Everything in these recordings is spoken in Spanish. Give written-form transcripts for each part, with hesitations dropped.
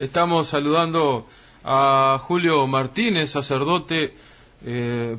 Estamos saludando a Julio Martínez, sacerdote,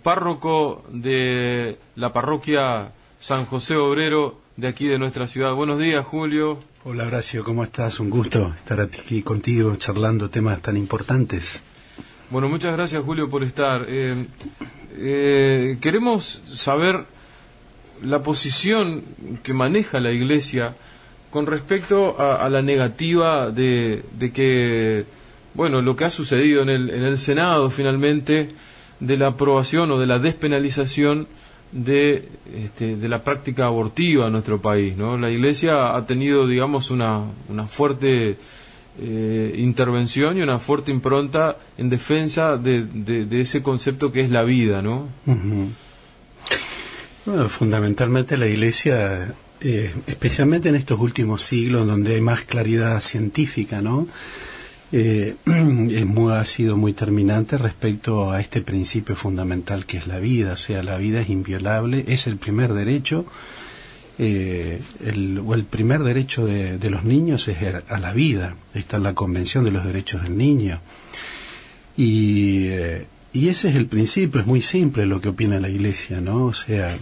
párroco de la parroquia San José Obrero de aquí de nuestra ciudad. Buenos días, Julio. Hola, Horacio, ¿cómo estás? Un gusto estar aquí contigo charlando temas tan importantes. Bueno, muchas gracias, Julio, por estar. Queremos saber la posición que maneja la Iglesia con respecto a la negativa de que, bueno, lo que ha sucedido en el Senado finalmente, de la aprobación o de la despenalización de la práctica abortiva en nuestro país, ¿no? La Iglesia ha tenido, digamos, una fuerte intervención y una fuerte impronta en defensa de ese concepto que es la vida, ¿no? Uh-huh. Bueno, fundamentalmente la Iglesia, especialmente en estos últimos siglos donde hay más claridad científica, ¿no? Ha sido muy terminante respecto a este principio fundamental que es la vida. O sea, la vida es inviolable, es el primer derecho, el primer derecho de los niños es a la vida. Está en la Convención de los Derechos del Niño. Y ese es el principio, es muy simple lo que opina la Iglesia, ¿no? O sea,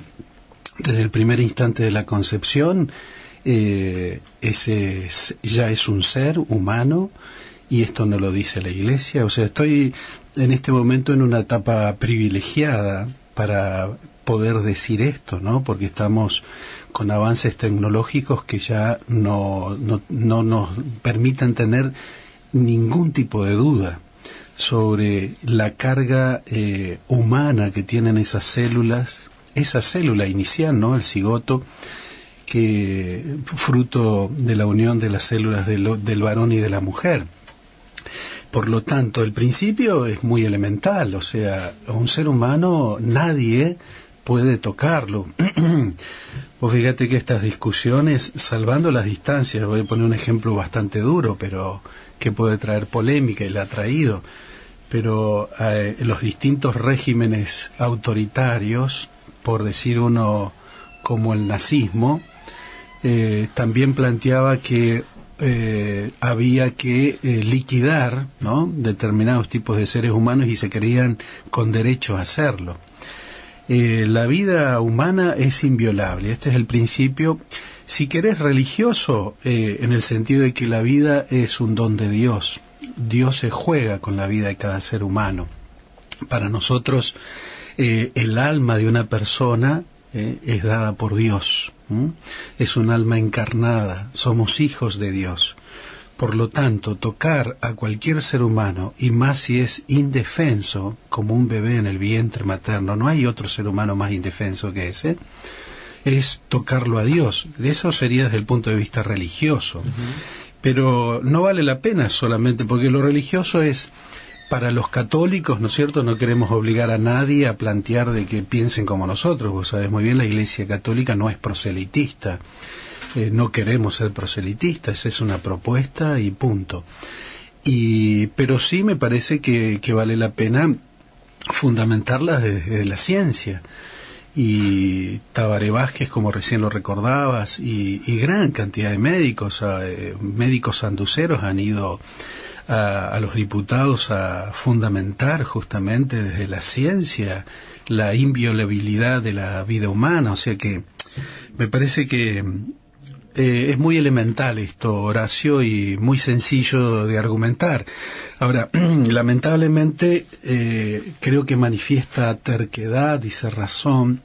desde el primer instante de la concepción, ese ya es un ser humano, y esto no lo dice la Iglesia. O sea, estoy en este momento en una etapa privilegiada para poder decir esto, ¿no? Porque estamos con avances tecnológicos que ya no nos permiten tener ningún tipo de duda sobre la carga humana que tienen esas células, esa célula inicial, ¿no? El cigoto, que fruto de la unión de las células del varón y de la mujer. Por lo tanto, el principio es muy elemental. O sea, a un ser humano nadie puede tocarlo. Vos fíjate que estas discusiones, salvando las distancias, voy a poner un ejemplo bastante duro, pero que puede traer polémica, y la ha traído, pero los distintos regímenes autoritarios, por decir uno como el nazismo, también planteaba que había que liquidar, ¿no?, determinados tipos de seres humanos, y se creían con derecho a hacerlo. La vida humana es inviolable, este es el principio, si querés, religioso, en el sentido de que la vida es un don de Dios. Dios se juega con la vida de cada ser humano. Para nosotros, el alma de una persona es dada por Dios. Es un alma encarnada, somos hijos de Dios. Por lo tanto, tocar a cualquier ser humano, y más si es indefenso, como un bebé en el vientre materno, no hay otro ser humano más indefenso que ese, es tocarlo a Dios. Eso sería desde el punto de vista religioso. Uh-huh. Pero no vale la pena solamente, porque lo religioso es para los católicos, ¿no es cierto? No queremos obligar a nadie a plantear de que piensen como nosotros. Vos sabés muy bien, la Iglesia Católica no es proselitista. No queremos ser proselitistas, es una propuesta y punto. Pero sí me parece que vale la pena fundamentarla desde la ciencia. Y Tabaré Vázquez, como recién lo recordabas, y gran cantidad de médicos, médicos sanduceros han ido a los diputados a fundamentar justamente desde la ciencia la inviolabilidad de la vida humana. O sea que me parece que es muy elemental esto, Horacio, y muy sencillo de argumentar. Ahora, lamentablemente, creo que manifiesta terquedad y cerrazón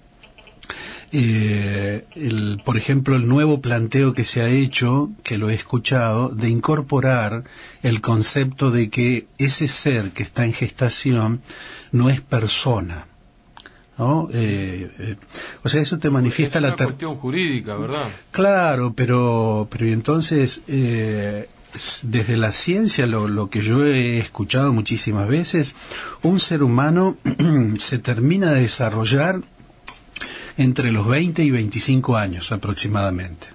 por ejemplo, el nuevo planteo que se ha hecho, que lo he escuchado, de incorporar el concepto de que ese ser que está en gestación no es persona, ¿no? O sea, eso te manifiesta es una cuestión jurídica, ¿verdad? Claro, pero entonces, desde la ciencia, lo que yo he escuchado muchísimas veces, un ser humano se termina de desarrollar entre los 20 y 25 años aproximadamente.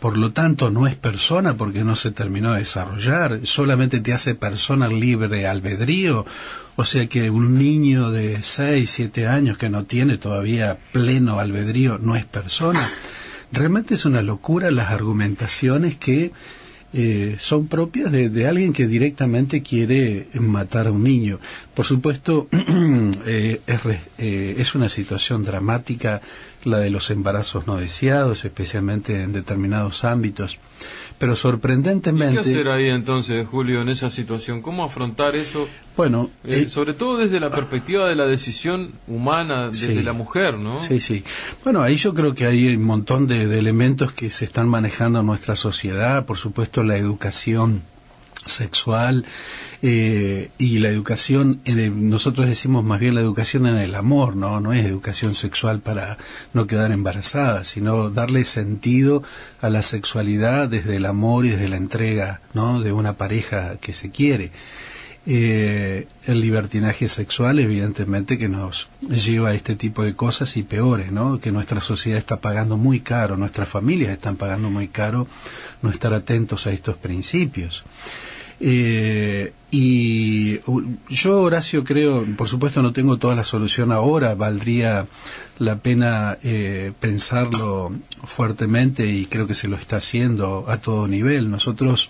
Por lo tanto, no es persona porque no se terminó de desarrollar, solamente te hace persona libre albedrío. O sea que un niño de 6, 7 años que no tiene todavía pleno albedrío no es persona. Realmente es una locura las argumentaciones que son propias de alguien que directamente quiere matar a un niño. Por supuesto, es una situación dramática la de los embarazos no deseados, especialmente en determinados ámbitos. Pero sorprendentemente... ¿Y qué hacer ahí entonces, Julio, en esa situación? ¿Cómo afrontar eso? Bueno, sobre todo desde la perspectiva de la decisión humana, desde la mujer, ¿no? Sí, sí. Bueno, ahí yo creo que hay un montón de elementos que se están manejando en nuestra sociedad. Por supuesto, la educación sexual y la educación, nosotros decimos más bien la educación en el amor, no es educación sexual para no quedar embarazada, sino darle sentido a la sexualidad desde el amor y desde la entrega, ¿no?, de una pareja que se quiere. El libertinaje sexual evidentemente que nos lleva a este tipo de cosas y peores, ¿no?, que nuestra sociedad está pagando muy caro, nuestras familias están pagando muy caro no estar atentos a estos principios. Y yo, Horacio, creo, por supuesto no tengo toda la solución ahora, valdría la pena pensarlo fuertemente y creo que se lo está haciendo a todo nivel. Nosotros,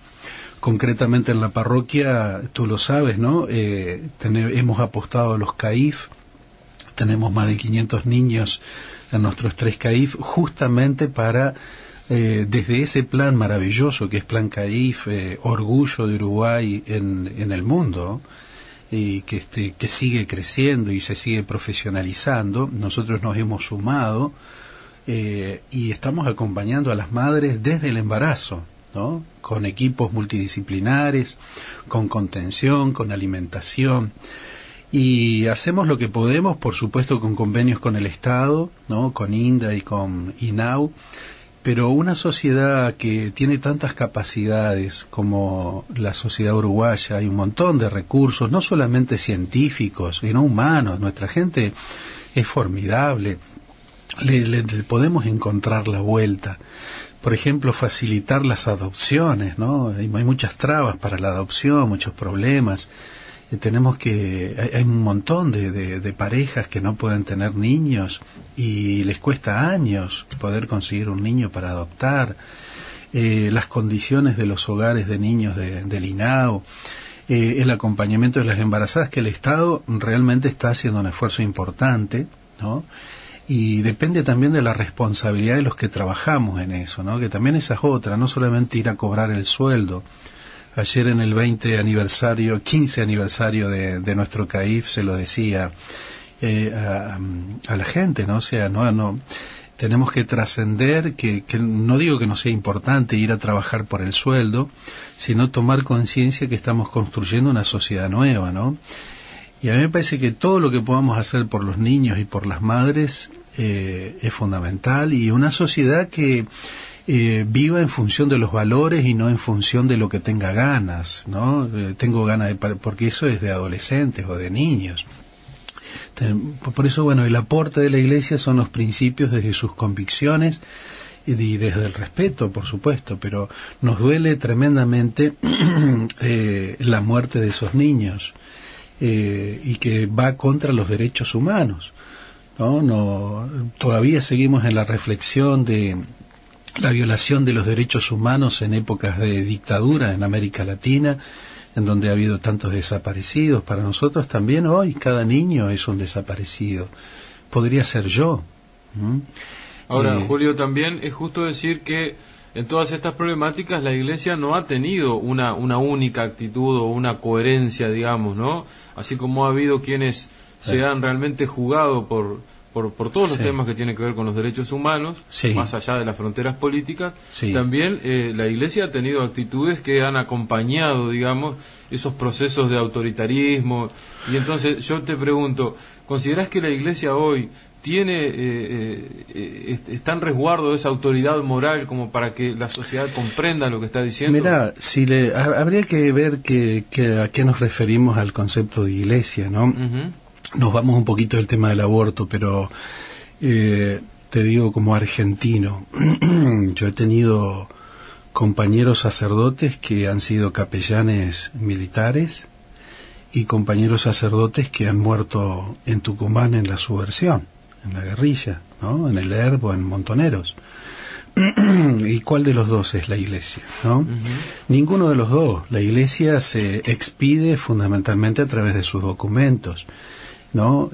concretamente en la parroquia, tú lo sabes, ¿no? Hemos apostado a los CAIF, tenemos más de 500 niños en nuestros 3 CAIF, justamente para... desde ese plan maravilloso que es Plan CAIF, orgullo de Uruguay en el mundo, y que sigue creciendo y se sigue profesionalizando, nosotros nos hemos sumado y estamos acompañando a las madres desde el embarazo, ¿no?, con equipos multidisciplinares, con contención, con alimentación, y hacemos lo que podemos, por supuesto con convenios con el Estado, ¿no?, con INDA y con INAU. Pero una sociedad que tiene tantas capacidades como la sociedad uruguaya, hay un montón de recursos, no solamente científicos, sino humanos. Nuestra gente es formidable. Le podemos encontrar la vuelta. Por ejemplo, facilitar las adopciones, ¿no? Hay muchas trabas para la adopción, muchos problemas. Hay un montón de parejas que no pueden tener niños y les cuesta años poder conseguir un niño para adoptar. Las condiciones de los hogares de niños del INAU, el acompañamiento de las embarazadas, que el Estado realmente está haciendo un esfuerzo importante, ¿no? Y depende también de la responsabilidad de los que trabajamos en eso, ¿no? Que también esa es otra, no solamente ir a cobrar el sueldo. Ayer en el 15 aniversario de nuestro CAIF se lo decía a la gente, ¿no? O sea, no tenemos que trascender, que no digo que no sea importante ir a trabajar por el sueldo, sino tomar conciencia que estamos construyendo una sociedad nueva, ¿no? Y a mí me parece que todo lo que podamos hacer por los niños y por las madres es fundamental, y una sociedad que viva en función de los valores y no en función de lo que tenga ganas, ¿no? Tengo ganas porque eso es de adolescentes o de niños. Por eso, bueno, el aporte de la Iglesia son los principios desde sus convicciones y desde el respeto, por supuesto, pero nos duele tremendamente la muerte de esos niños, y que va contra los derechos humanos, ¿no? Todavía seguimos en la reflexión de la violación de los derechos humanos en épocas de dictadura en América Latina, en donde ha habido tantos desaparecidos. Para nosotros también hoy cada niño es un desaparecido. Podría ser yo. Ahora, Julio, también es justo decir que en todas estas problemáticas la Iglesia no ha tenido una única actitud o una coherencia, digamos, ¿no? Así como ha habido quienes se han realmente jugado por todos los temas que tienen que ver con los derechos humanos, más allá de las fronteras políticas, también la Iglesia ha tenido actitudes que han acompañado, digamos, esos procesos de autoritarismo. Y entonces yo te pregunto, ¿considerás que la Iglesia hoy está en resguardo de esa autoridad moral como para que la sociedad comprenda lo que está diciendo? Mira, habría que ver a qué nos referimos al concepto de Iglesia, ¿no? Nos vamos un poquito del tema del aborto, pero te digo como argentino, yo he tenido compañeros sacerdotes que han sido capellanes militares y compañeros sacerdotes que han muerto en Tucumán en la subversión, en la guerrilla, ¿no? En el Herbo, en Montoneros, ¿Y cuál de los dos es la Iglesia? ¿No? Ninguno de los dos. La Iglesia se expide fundamentalmente a través de sus documentos, ¿no?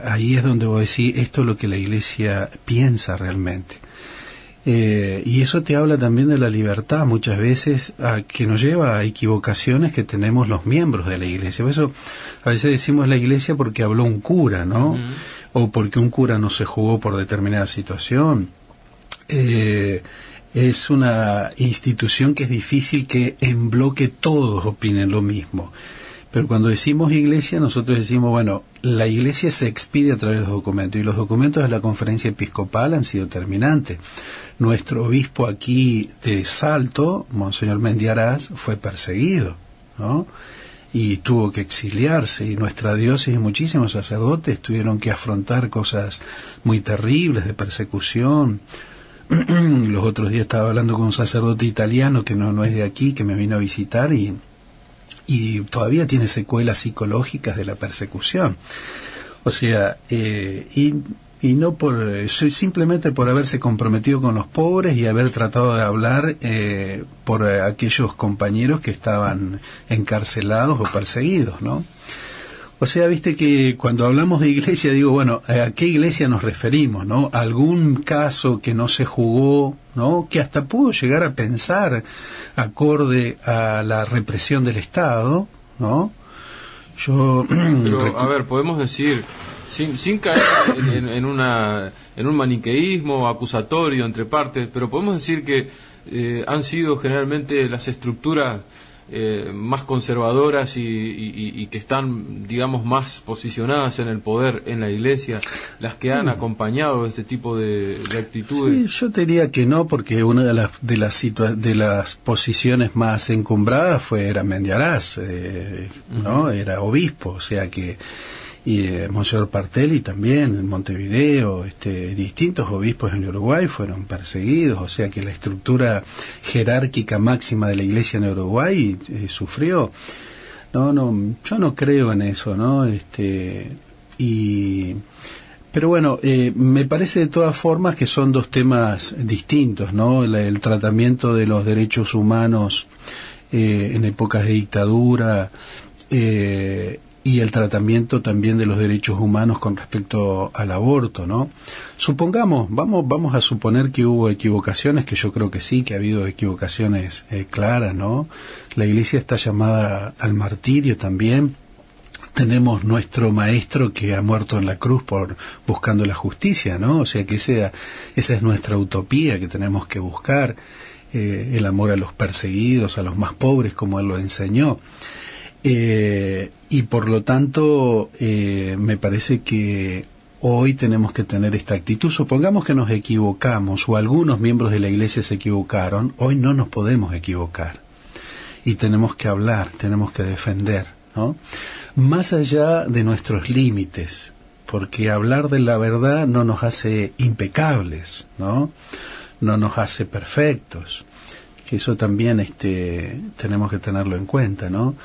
Ahí es donde vos decís, esto es lo que la Iglesia piensa realmente. Y eso te habla también de la libertad muchas veces, que nos lleva a equivocaciones que tenemos los miembros de la Iglesia. Por eso a veces decimos la Iglesia porque habló un cura, ¿no? O porque un cura no se jugó por determinada situación. Es una institución que es difícil que en bloque todos opinen lo mismo. Pero cuando decimos Iglesia, nosotros decimos, bueno, la Iglesia se expide a través de los documentos, y los documentos de la Conferencia Episcopal han sido terminantes. Nuestro obispo aquí de Salto, Monseñor Mendiaraz, fue perseguido, ¿no? Y tuvo que exiliarse, y nuestra diócesis, muchísimos sacerdotes tuvieron que afrontar cosas muy terribles de persecución. Los otros días estaba hablando con un sacerdote italiano que no es de aquí, que me vino a visitar, y todavía tiene secuelas psicológicas de la persecución. O sea, y no simplemente por haberse comprometido con los pobres y haber tratado de hablar por aquellos compañeros que estaban encarcelados o perseguidos, ¿no? O sea, viste que cuando hablamos de iglesia, digo, bueno, ¿a qué iglesia nos referimos, no? ¿Algún caso que no se jugó, no? Que hasta pudo llegar a pensar acorde a la represión del Estado, ¿no? Pero, a ver, podemos decir, sin caer en un maniqueísmo acusatorio entre partes, pero podemos decir que han sido generalmente las estructuras más conservadoras y que están, digamos, más posicionadas en el poder en la Iglesia, las que han acompañado este tipo de actitudes. Sí, yo te diría que no, porque una de las posiciones más encumbradas era Mendiaraz, ¿no? Era obispo, o sea que Monseñor Partelli también en Montevideo, distintos obispos en Uruguay fueron perseguidos, o sea que la estructura jerárquica máxima de la Iglesia en Uruguay sufrió. No, yo no creo en eso, ¿no? Pero bueno, me parece de todas formas que son dos temas distintos, ¿no? El tratamiento de los derechos humanos en épocas de dictadura, y el tratamiento también de los derechos humanos con respecto al aborto, ¿no? Supongamos, vamos a suponer que hubo equivocaciones, que yo creo que sí, que ha habido equivocaciones claras, ¿no? La Iglesia está llamada al martirio también. Tenemos nuestro maestro que ha muerto en la cruz buscando la justicia, ¿no? O sea que esa es nuestra utopía que tenemos que buscar, el amor a los perseguidos, a los más pobres, como él lo enseñó. Y por lo tanto me parece que hoy tenemos que tener esta actitud. Supongamos que nos equivocamos o algunos miembros de la Iglesia se equivocaron, hoy no nos podemos equivocar y tenemos que hablar, tenemos que defender, ¿no? Más allá de nuestros límites, porque hablar de la verdad no nos hace impecables, ¿no? No nos hace perfectos, que eso también tenemos que tenerlo en cuenta, ¿no?